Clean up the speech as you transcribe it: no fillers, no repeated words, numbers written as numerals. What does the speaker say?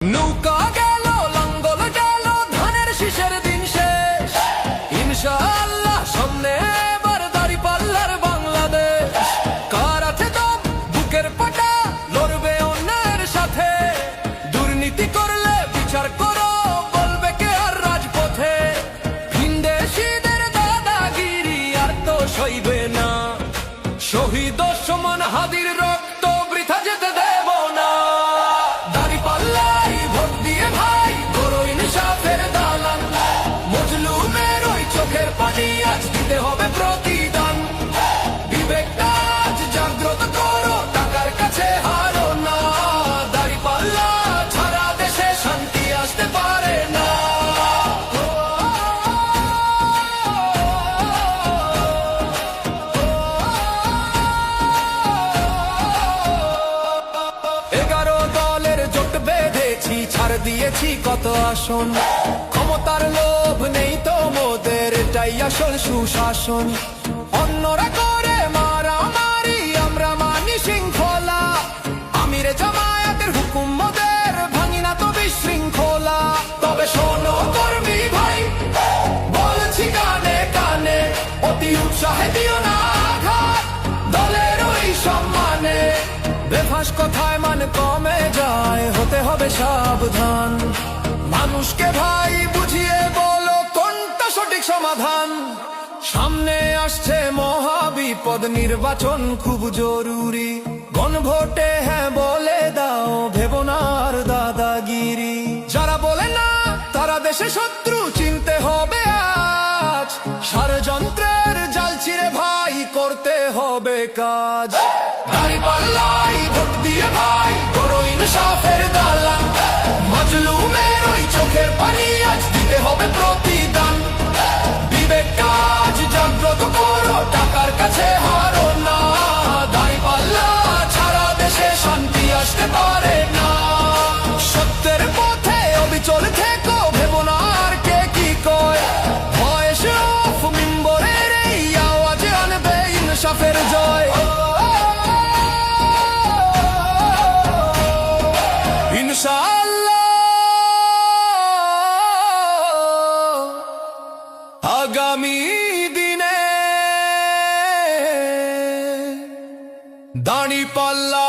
নৌকা গেল লাঙ্গল গেল ধানের শীষের দিন শেষ, ইনশাআল্লাহ সামনে এবার দাঁড়িপাল্লার বাংলাদেশ। কার আছে দম বুকের পাটা লড়বে অন্যের সাথে, দুর্নীতি করলে বিচার করো বলবে কে আর রাজপথে। ভিনদেশীদের দাদাগিরি আর তো সইবে না, শহীদ ওসমান হাদির রক্ত বৃথা যেতে দেব না। দাঁড়িপাল্লাই ভোট দিয়ে ভাই করো ইনসাফের দালান, মজলুমের ওই চোখের পানি আজ দিতে হবে প্রতিদান। বিবেকটা আজ জাগ্রত করো, টাকার কাছে হারো না। দাঁড়িপাল্লা ছাড়া দেশে শান্তি আসতে পারে না। ছাড় দিয়েছি কত আসন, ক্ষমতার লোভ নেই তো মোদের, এটাই আসল সুশাসন। অন্যরা করে মারামারি, আমরা মানি শৃঙ্খলা। আমিরে জামায়াতের হুকুম মোদের, ভাঙি না তো বিশৃঙ্খলা। তবে শোনো কর্মী ভাই, বলছি কানে কানে, অতি উৎসাহে দিও না আঘাত দলের ওই সম্মানে। বেফাস কথায় মান কমে যায়, হতে হবে সাবধান। মানুষকে ভাই বুঝিয়ে বলো কোনটা সঠিক সমাধান। সামনে আসছে মহাবিপদ, নির্বাচন খুব জরুরি। গণভোটে হ্যাঁ বলে দাও, ভেবো না আর দাদাগিরি। যারা বলে না তারা দেশে শত্রু, চিনতে হবে আজ। ষড়যন্ত্রের জাল ছিঁড়ে ভাই করতে হবে কাজ। দাঁড়িপাল্লাই ভোট দিয়ে ভাই করো ইনসাফের দালান, মজলুমের ওই চোখের পানি আজ দিতে হবে প্রতিদান। বিবেক কাজ জাগ্রত করো, টাকার কাছে হারো না। দাঁড়িপাল্লা ছাড়া দেশে শান্তি আসতে পারে না। সত্যের পথে অবিচল থেকো, ভেবো না আর কে কি কয়। ভয়েস অফ মিম্বরের এই আওয়াজে আনবে ইনসাফের জয়। ইনশাআল্লাহ আগামী দিনে দাঁড়িপাল্লা